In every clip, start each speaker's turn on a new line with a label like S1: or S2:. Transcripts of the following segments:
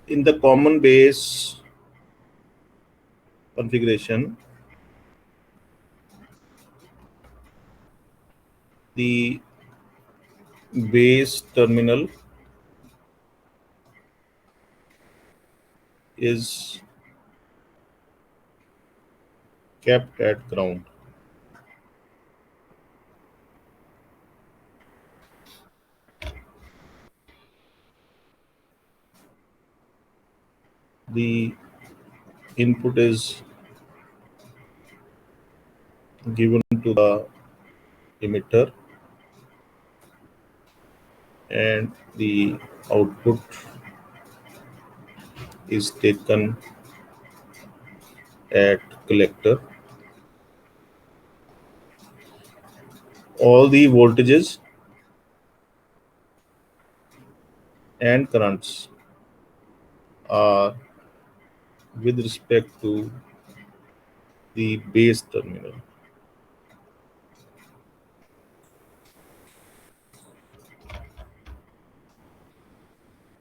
S1: in the common base configuration, the base terminal is kept at ground. The input is given to the emitter and the output is taken at collector. All the voltages and currents are with respect to the base terminal.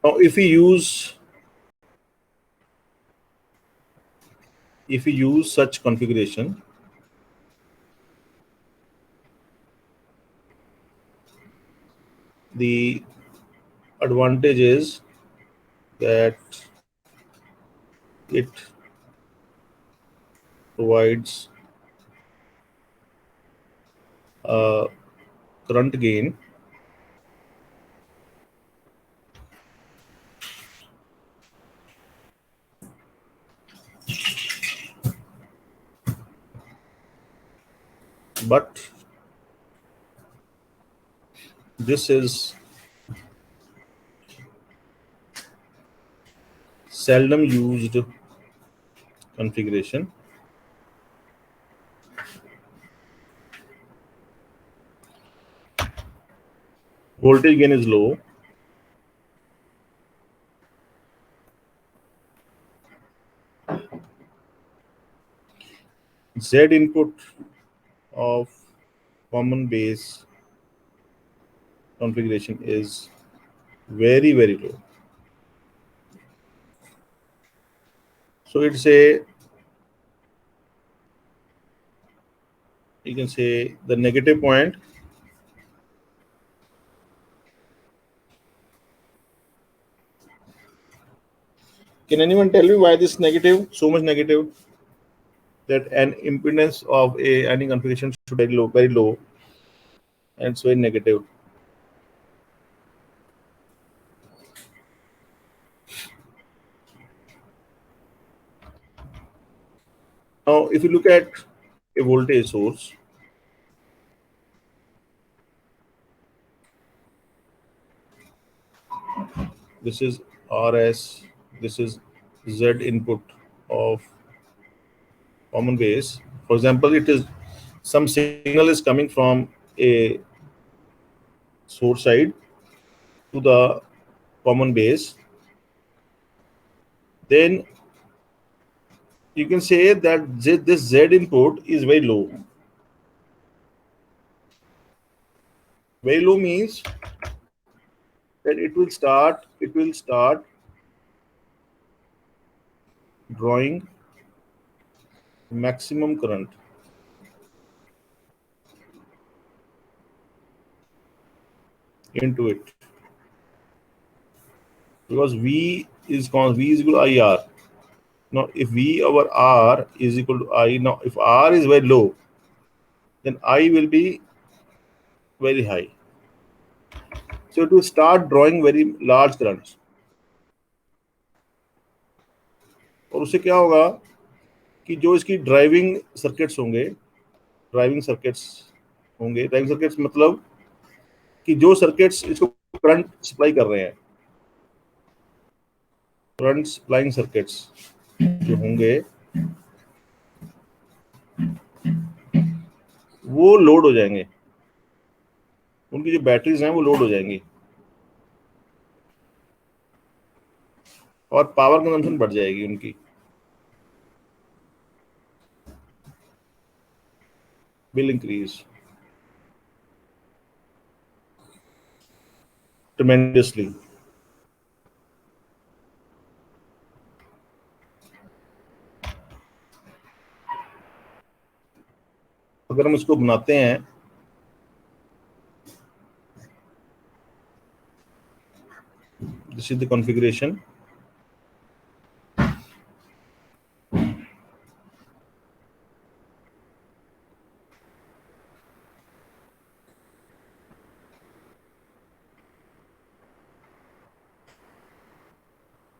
S1: Now, if we use such configuration, the advantage is that it provides a current gain but this is seldom used configuration. Voltage gain is low. Z input of common base configuration is very, very low. So it's you can say the negative point. Can anyone tell me why this negative, so much negative, that an impedance of any configuration should be very low, and it's very negative? Now, if you look at a voltage source, this is RS, this is Z input of common base. For example, it is some signal is coming from a source side to the common base. Then you can say that this Z input is very low. Very low means that it will start drawing maximum current into it, because V is equal to IR. Now, if V over R is equal to I, now if R is very low, then I will be very high. So it will start drawing very large currents. और उससे क्या होगा कि जो इसकी driving circuits होंगे, driving circuits मतलब कि जो सर्किट्स इसको करंट सप्लाई कर रहे हैं, करंट सप्लाइंग सर्किट्स जो होंगे वो लोड हो जाएंगे, उनकी जो बैटरीज हैं वो लोड हो जाएंगी और पावर कंजम्पशन बढ़ जाएगी उनकी, will increase tremendously. अगर हम इसको बनाते हैं, this is the configuration.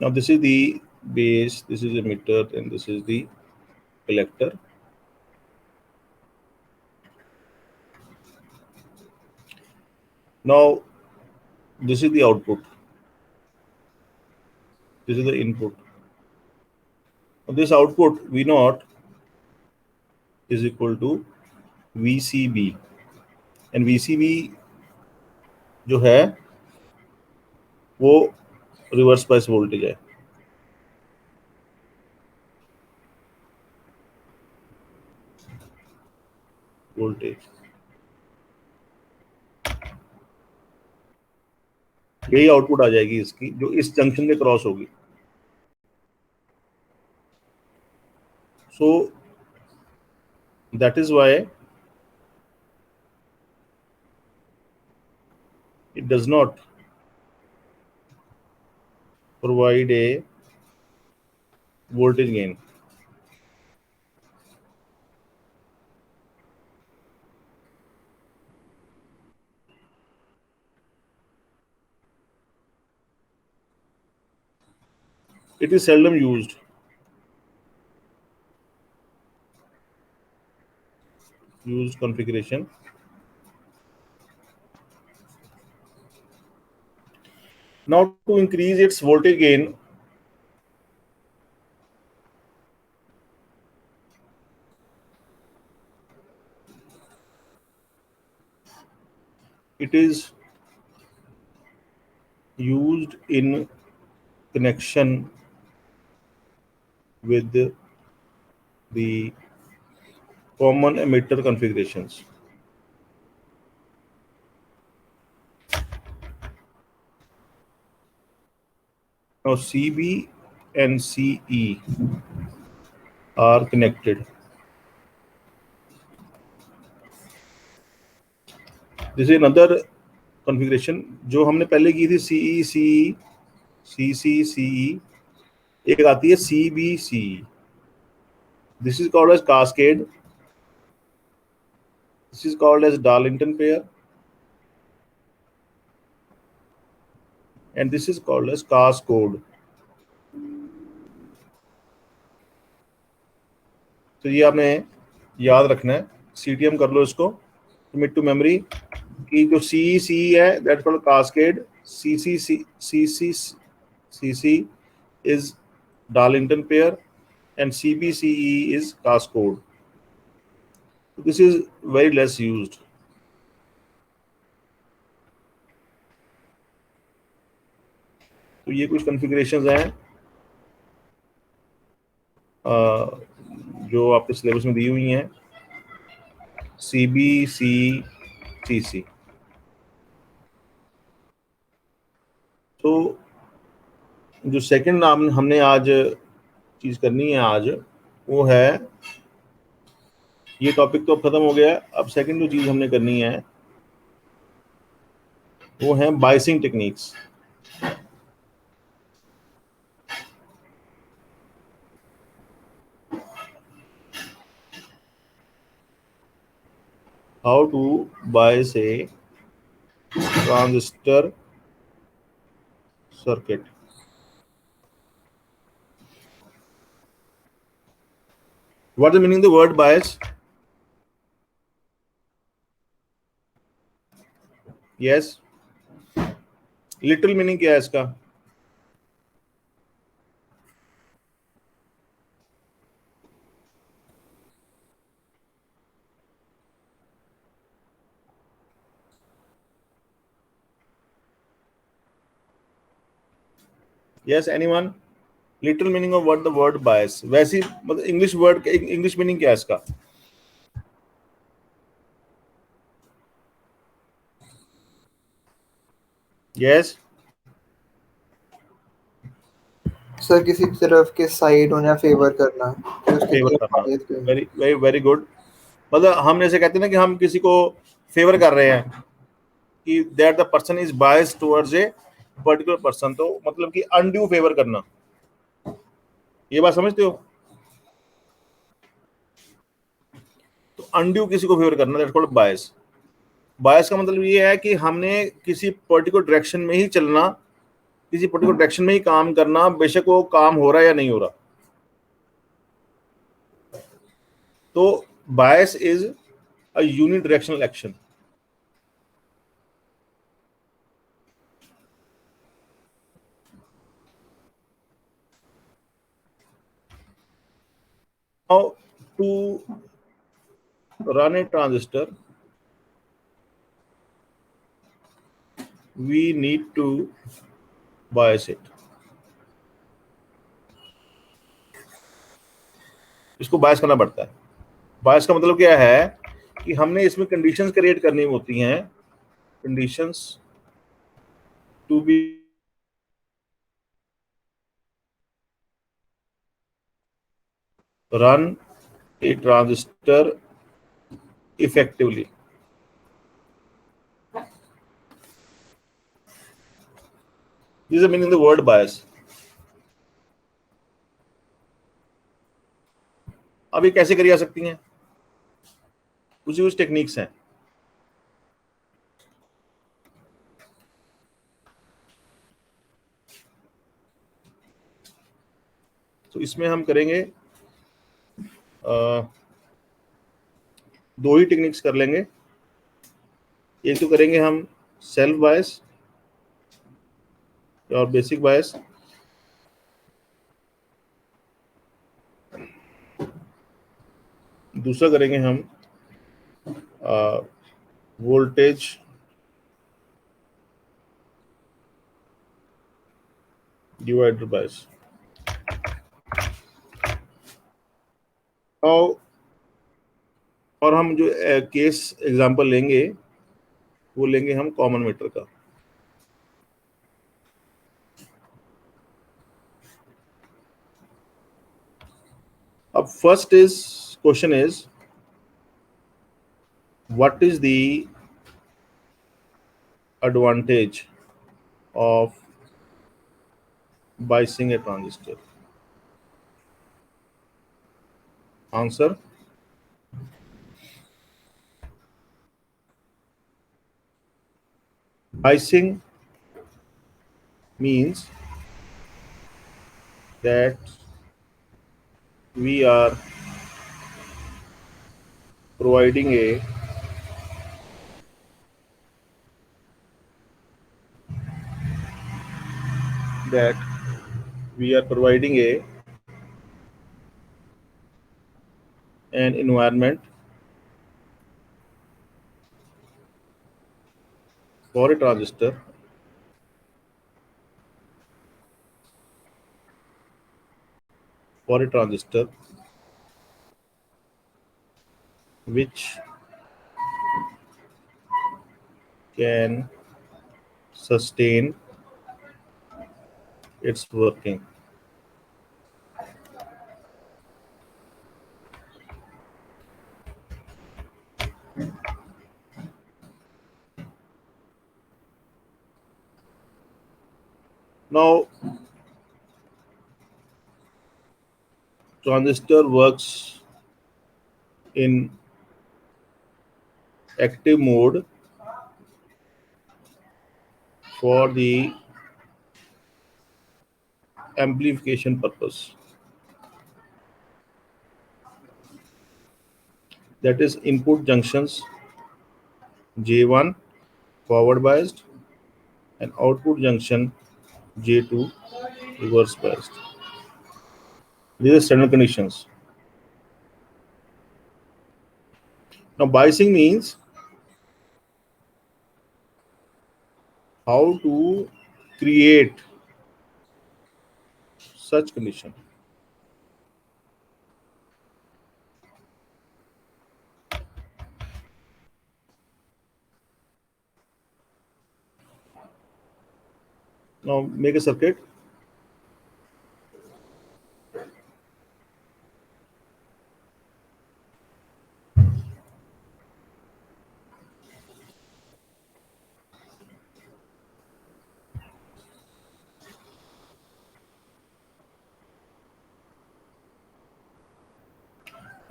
S1: Now this is the base, this is emitter, and this is the collector. Now this is the output, this is the input. Now this output V naught is equal to VCB, and VCB जो है वो reverse bias voltage है. Voltage यही output आ जाएगी इसकी, जो इस junction के क्रॉस होगी. So that is why it does not provide a voltage gain. It is seldom used. Used configuration. Now to increase its voltage gain, it is used in connection with the common emitter configurations. Now CB and CE are connected. This is another configuration जो हमने पहले की थी. CE CE CC CE, एक आती है CB CE. This is called as cascade. This is called as Darlington pair, and this is called as cascode. तो ये आपने याद रखना है. CTM कर लो इसको, commit to memory कि जो CEC है that's called cascade. CC is Darlington pair and CBCE is cascode. This is very less used. तो ये कुछ configurations हैं जो आपके सिलेबस में दी हुई हैं. CBCCC. तो जो सेकंड नाम हमने आज चीज करनी है आज, वो है, ये टॉपिक तो अब खत्म हो गया. अब सेकंड जो चीज हमने करनी है वो है biasing techniques. How to bias a transistor circuit. What is the meaning of the word bias? Yes. Literal meaning क्या है इसका? Yes, anyone? Literal meaning of what the word bias. वैसी मतलब इंग्लिश वर्ड, इंग्लिश मीनिंग क्या है इसका? Yes.
S2: Sir किसी तरफ के साइड होना, फेवर करना,
S1: फेवर करना. Very very very good. मतलब हम जैसे कहते हैं ना कि हम किसी को फेवर कर रहे हैं कि that the person is biased towards a particular person, तो मतलब कि अनड्यू फेवर करना, ये बात समझते हो? तो अनड्यू किसी को फेवर करना, दैट्स कॉल्ड बायस। बायस का मतलब ये है कि हमने किसी पर्टिकुलर डायरेक्शन में ही चलना, किसी पर्टिकुलर डायरेक्शन में ही काम करना, बेशक वो काम हो रहा है या नहीं हो रहा। तो बायस is a unidirectional action. Now, to run a transistor, we need to bias it. इसको बायस करना पड़ता है। बायस का मतलब क्या है कि हमने इसमें कंडीशंस क्रिएट करनी होती हैं, conditions to be run a transistor effectively. This is the meaning of the word bias. अब ये कैसे करी जा सकती हैं? कुछ टेक्निक्स हैं। तो इसमें हम करेंगे दो ही टेक्निक्स कर लेंगे। एक तो करेंगे हम सेल्फ बायस और बेसिक बायस, दूसरा करेंगे हम वोल्टेज डिवाइडर बायस। और हम जो केस एग्जांपल लेंगे वो लेंगे हम कॉमन मीटर का। अब first is question is what is the advantage of biasing a transistor? Answer: biasing means that we are providing a that we are providing an environment for a transistor which can sustain its working. Now, transistor works in active mode for the amplification purpose. That is input junctions J1 forward biased and output junction J2 reverse biased. These are standard conditions. Now biasing means how to create such condition. Now make a circuit.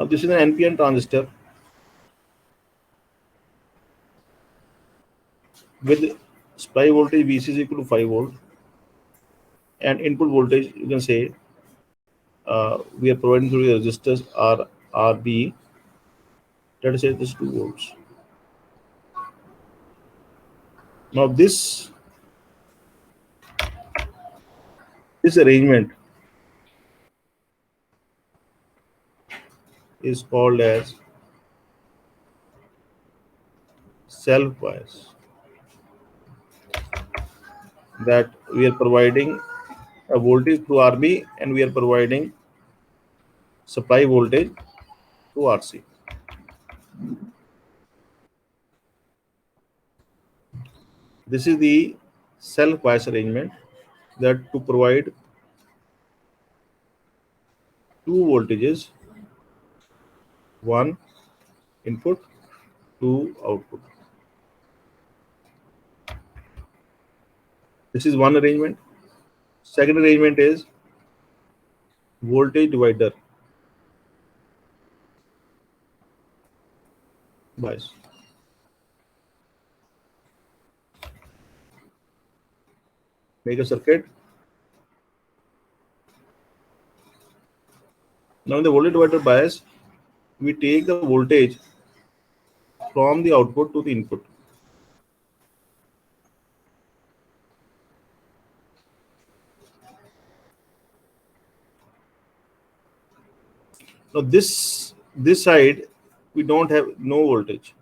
S1: Now this is an NPN transistor with supply voltage VC is equal to 5 volt, and input voltage you can say we are providing through the resistors RB. Let us say this 2 volts. Now this arrangement is called as self bias, that we are providing a voltage through RB and we are providing supply voltage to RC. This is the self bias arrangement, that to provide two voltages, one input, two output. This is one arrangement. Second arrangement is voltage divider bias. Make a circuit. Now in the voltage divider bias, we take the voltage from the output to the input. Now this side we don't have no voltage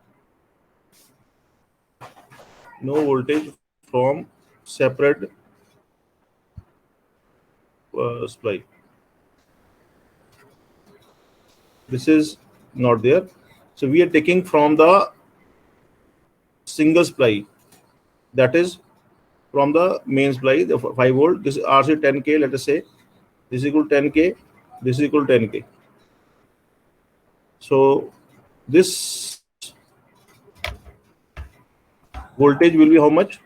S1: from separate supply. This is not there. So we are taking from the single supply, that is from the main supply, the 5 volt. This is RC 10K, let us say. This is equal to 10K. This is equal to 10K. So this voltage will be how much?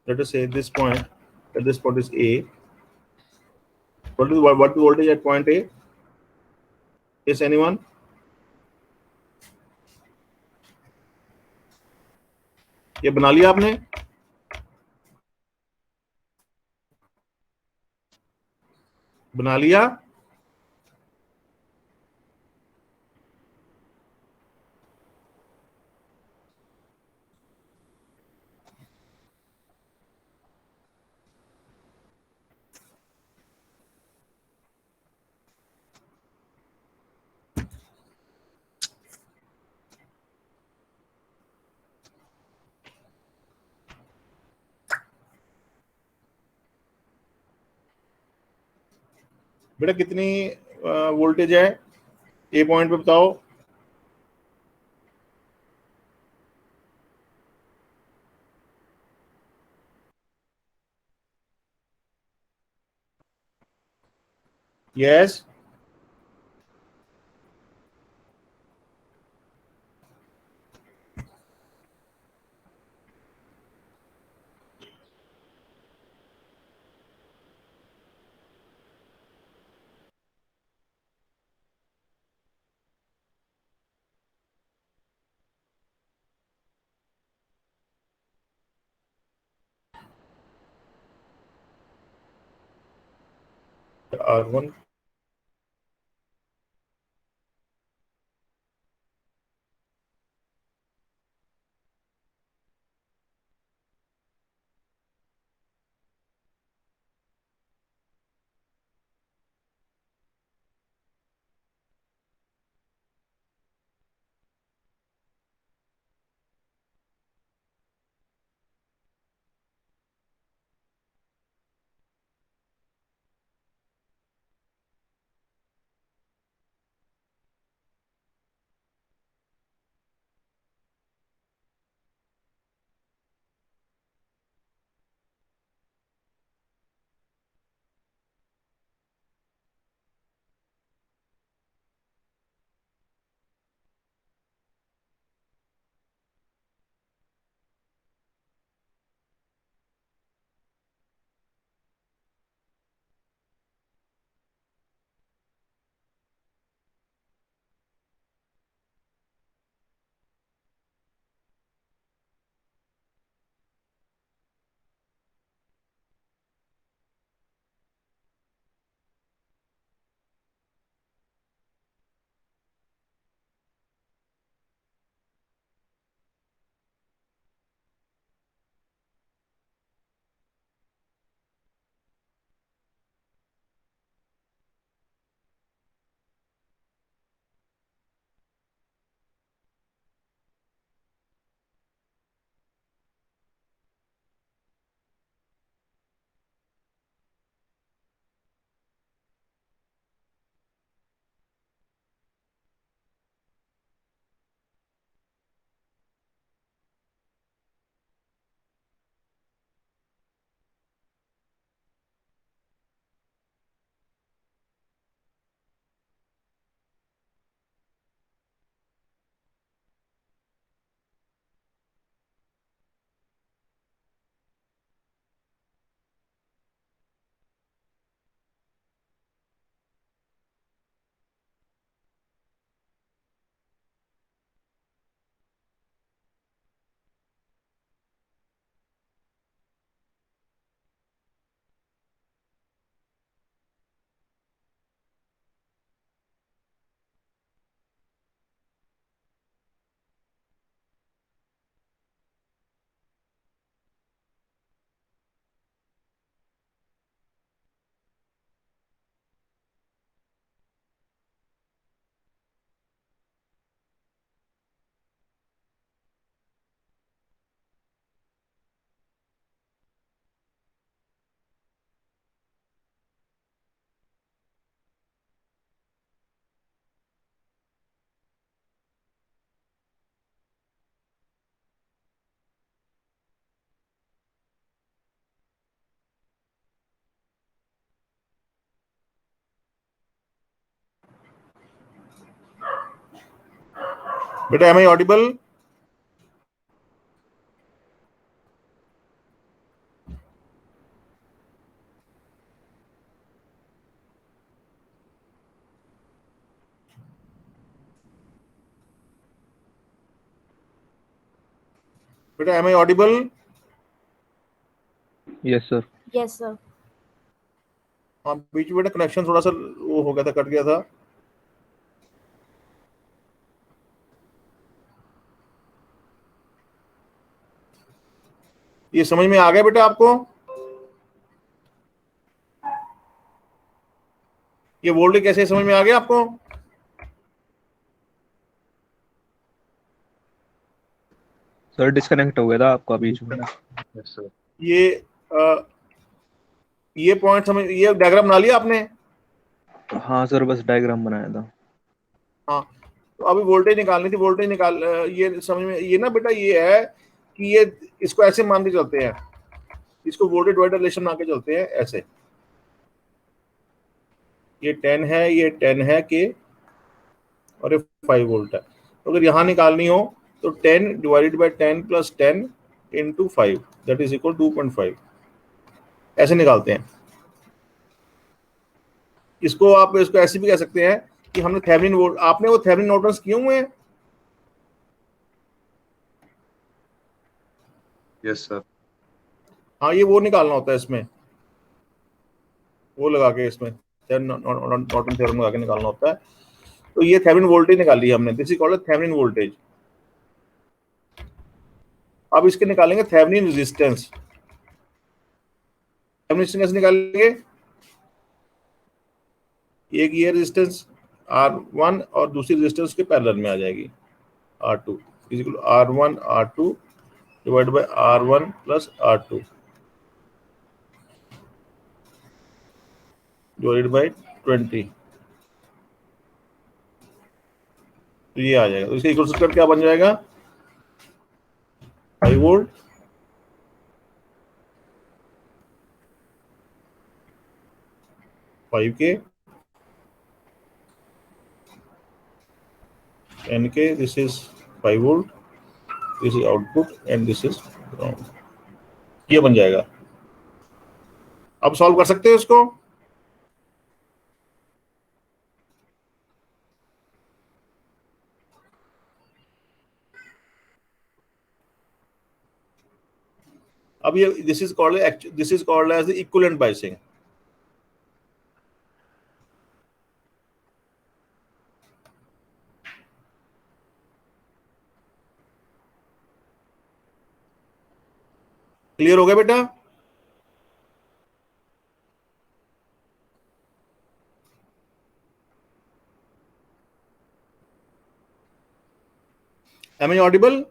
S1: Let us say this point, at this point is A. What the voltage at point A? Is anyone? ये बना लिया आपने? बना लिया? बेटा कितनी voltage है ए point पे बताओ? यस. R1. बेटा एम आई ऑडिबल? बेटा am I audible?
S3: Yes sir.
S4: Yes, sir.
S1: हाँ, बीच में बेटा कनेक्शन थोड़ा सा वो हो गया था, कट गया था। ये समझ में आ गया बेटा आपको? ये वोल्टेज कैसे समझ में आ गया आपको?
S3: सर डिस्कनेक्ट हो गया था आपका बीच में।
S5: Yes sir.
S1: ये पॉइंट समझ, ये डायग्राम बना लिया आपने?
S3: हाँ सर, बस डायग्राम बनाया था।
S1: हाँ, तो अभी वोल्टेज निकालनी थी, वोल्टेज निकाल, ये समझ में, ये ना बेटा ये है कि ये इसको ऐसे मान के चलते हैं, इसको वोल्टेज डिवाइडर रिलेशन मान के चलते हैं ऐसे। ये 10 है, ये 10 है के, और ये 5 वोल्ट है। तो अगर यहाँ निकालनी हो तो 10 divided by 10 plus 10 into 5 that is equal 2.5, ऐसे निकालते हैं। इसको आप इसको ऐसे भी कह सकते हैं कि हमने थेवेनिन वोल्ट, आपने वो थेवेनिन नॉर्टन्स किए हुए हैं?
S5: Yes sir.
S1: हाँ, ये वो निकालना होता है इसमें, वो लगा के इसमें नॉर्टन थ्योरम लगा के निकालना होता है। तो ये थेवेनिन वोल्टेज निकाली है हमने, this is called Thevenin voltage. अब इसके निकालेंगे थेवेनिन रेजिस्टेंस। थेवेनिन रेजिस्टेंस कैसे निकालेंगे? एक ये रेजिस्टेंस R1 और दूसरी रेजिस्टेंस के पैरेलल में आ जाएगी, R2 is equal R1 R2 divide by R1 plus R2 divided by 20। तो ये आ जाएगा, तो इसका इक्वल सर्किट क्या बन जाएगा? 5 वोल्ट, 5 के, 10 के, this is 5 volt, this is output and this is ground. ये बन जाएगा। अब सॉल्व कर सकते हो इसको? अब ये this is called as the equivalent biasing. Clear हो गया बेटा? Am I audible?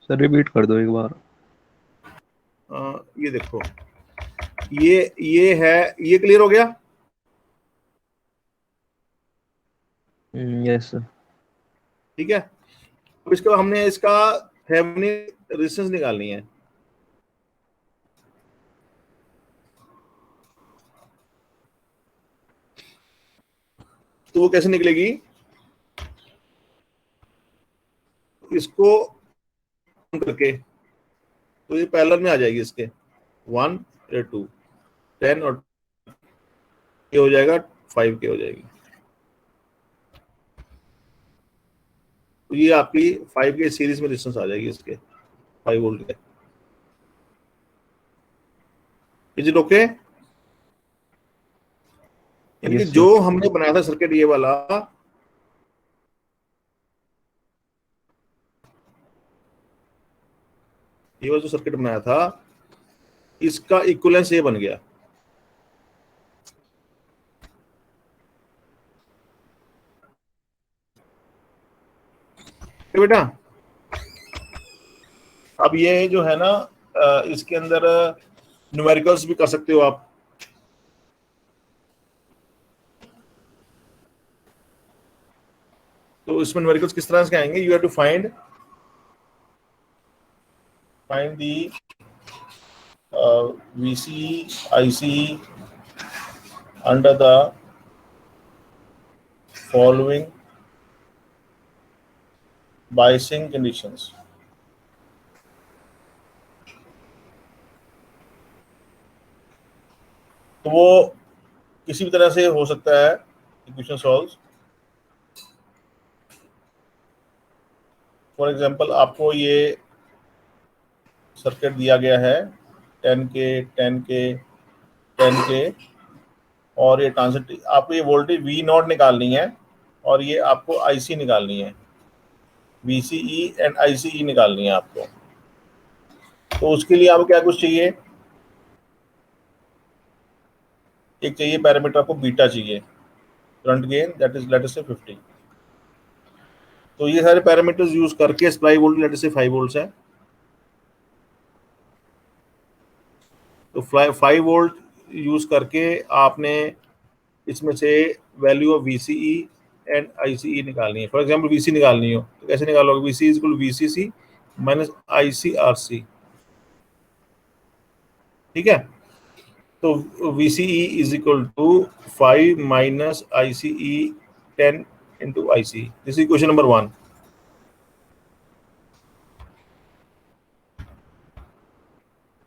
S3: Sir repeat कर दो एक बार।
S1: ये देखो, ये है, ये क्लियर हो गया?
S3: Yes sir.
S1: ठीक है, अब इसको हमने इसका थेवेनिन रेजिस्टेंस निकालनी है। तो वो कैसे निकलेगी? इसको करके तो ये पैरेलल में आ जाएगी इसके, 1 या 2, 10 और ये हो जाएगा 5 के हो जाएगी। तो ये आपकी 5 के सीरीज में रेजिस्टेंस आ जाएगी इसके, 5 वोल्ट के। Is it okay? यानी कि
S3: Yes, sir.
S1: जो हमने बनाया था सर्किट ये वाला, ये वाला जो सर्किट बनाया था, इसका इक्विवेलेंस ये बन गया। बेटा अब ये जो है ना, इसके अंदर न्यूमेरिकल्स भी कर सकते हो आप। तो इसमें न्यूमेरिकल्स किस तरह से आएंगे? You have to find the VC IC under the following biasing conditions. तो वो किसी भी तरह से हो सकता है इक्वेशन सॉल्व। फॉर एग्जांपल आपको ये सर्किट दिया गया है 10K 10K 10K और ये ट्रांजिस्टर, आपको ये वोल्टेज V0 निकालनी है और ये आपको IC निकालनी है, VCE एंड ICE निकालनी है आपको। तो उसके लिए आपको क्या कुछ चाहिए, एक चाहिए पैरामीटर आपको बीटा चाहिए, current gain that is late us से 50। तो ये सारे पैरामीटर्स यूज करके सप्लाई वोल्टेज लेट अस से 5 वोल्ट्स है, तो 5 वोल्ट यूज करके आपने इसमें से value of VCE and ICE निकालनी है। फॉर एग्जांपल VC निकालनी हो तो कैसे निकालोगे, VC is equal to VCC minus ICRC, ठीक है। तो VCE is equal to 5 minus ICE 10 into ICE। This is question number 1।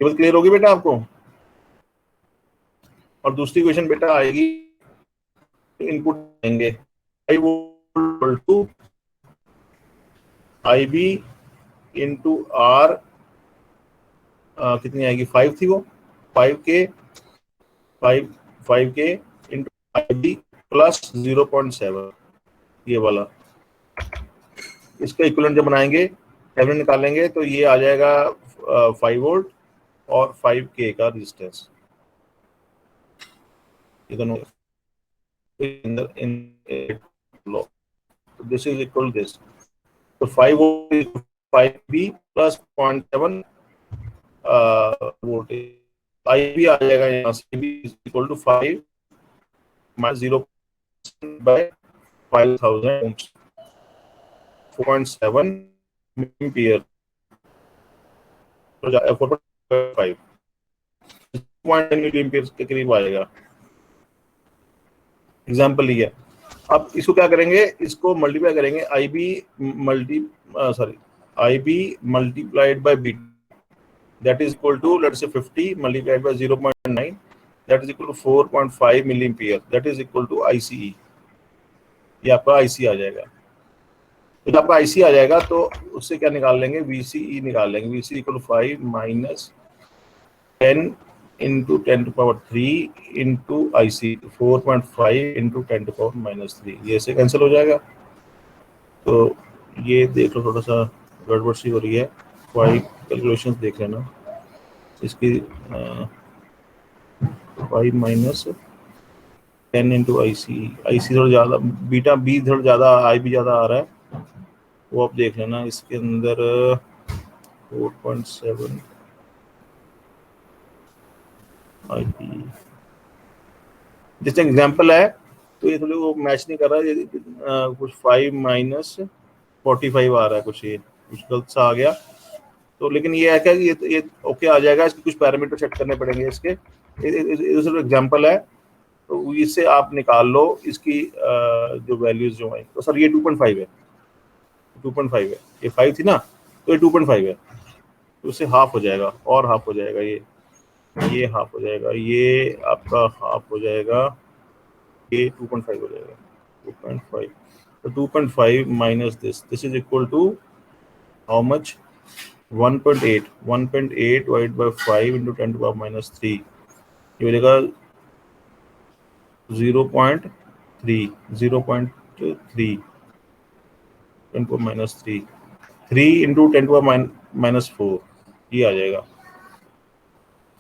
S1: ये बात क्लियर होगी बेटा आपको। और दूसरी क्वेश्चन बेटा आएगी, इनपुट देंगे I equal to IB into R, कितनी आएगी 5 थी वो, 5K 5K into IB plus 0.7, ये वाला। इसका इक्विवेलेंट जब बनाएंगे थेवेनिन निकालेंगे तो ये आ जाएगा 5 वोल्ट और 5K का रेजिस्टेंस, ये दोनों इन लो। तो this is equal to this, तो 5 volt 5B plus 0.7 volt, IB आ जाएगा यहाँ से भी equal to 5 minus 0 by 5000 ohms, 4.7 ampere, 4.5 milliampere के करीब आएगा। एग्जाम्पल लिया, अब इसको क्या करेंगे, इसको मल्टीप्लाई करेंगे IB multiplied by B, that is equal to let's say 50 multiplied by 0.9, that is equal to 4.5 milliampere, that is equal to ICE। ये आपका IC आ जाएगा। तो जब आपका IC आ जाएगा तो उससे क्या निकाल लेंगे, VCE निकाल लेंगे। VCE equal to 5 minus 10 into 10 to power 3 into IC 4.5 into 10 to power minus 3, ये से कैंसिल हो जाएगा। तो ये देख लो, थोड़ा सा गड़बड़ सी हो रही है, 5 कैलकुलेशंस देख लेना इसकी। 5 माइनस 10 इंटू IC थोड़ा ज़्यादा, बीटा B थोड़ा ज़्यादा, IB ज़्यादा आ रहा है, वो आप देख लेना। इसके अंदर 4.7 IB, जैसे एग्जाम्पल है तो ये थोड़ी वो मैच नहीं कर रहा है, कुछ 5 माइनस 45 आ रहा है, कुछ गलत सा आ गया। तो लेकिन ये है क्या, ये ओके आ जाएगा। इसके कुछ पैरामीटर सेट करने पड़ेंगे इसके, एग्जांपल है तो इससे आप निकाल लो इसकी जो वैल्यूज जो है। तो सर ये 2.5 है, 2.5 है, ये 5 थी ना, तो ये 2.5 है, तो उससे हाफ हो जाएगा और हाफ हो जाएगा, ये हाफ हो जाएगा, ये आपका हाफ हो जाएगा, ये 2.5 हो जाएगा, 2.5। तो 2.5 minus this is equal to how much, 1.8 divide by 5 into 10 to power minus 3, ये हो जाएगा 0.3 10 to minus 3 into 10 to power minus 4, ये आ जाएगा।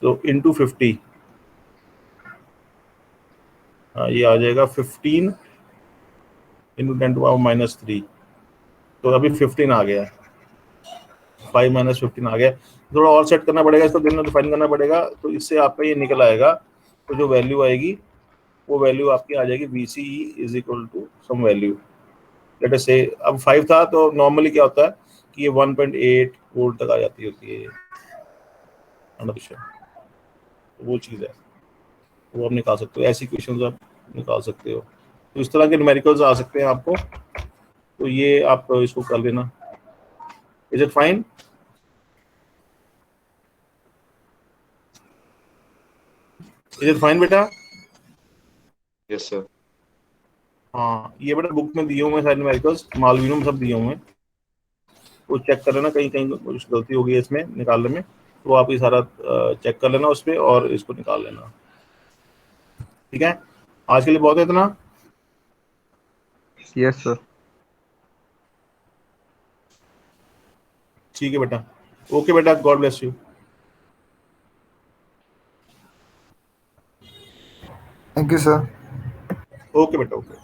S1: तो इंटू 50, हाँ ये आ जाएगा 15 इंटू 10 टू पावर माइनस 3। तो अभी 15 आ गया, 5 माइनस 15 आ गया। थोड़ा और सेट करना पड़ेगा, इसको दिन में डिफाइन करना पड़ेगा, तो इससे आपका ये निकल आएगा। तो जो वैल्यू आएगी वो वैल्यू आपकी आ जाएगी VCE is equal to some value, let us say अब 5 था तो नॉर्मली क्या होता है कि ये 1.8 वोल्ट तक आ जाती होती है, वो चीज़ है, वो आप निकाल सकते हो, ऐसी क्वेश्चन आप निकाल सकते हो। तो इस तरह के न्यूमेरिकल्स आ सकते हैं आपको, तो ये आप इसको कर लेना। Is it fine? Is it fine बेटा?
S4: Yes sir.
S1: हाँ, ये बेटा बुक में दिए हुए हैं सारे न्यूमेरिकल्स, मालवीनों में सब दिए हुए हैं, वो चेक कर लेना, कहीं कहीं कुछ गलती होगी इसमें निकालने में, तो आप ये सारा चेक कर लेना उस पर और इसको निकाल लेना। ठीक है, आज के लिए बहुत है इतना।
S3: Yes sir.
S1: ठीक है बेटा, ओके बेटा, God bless you.
S2: Thank you sir.
S1: Okay बेटा, ओके।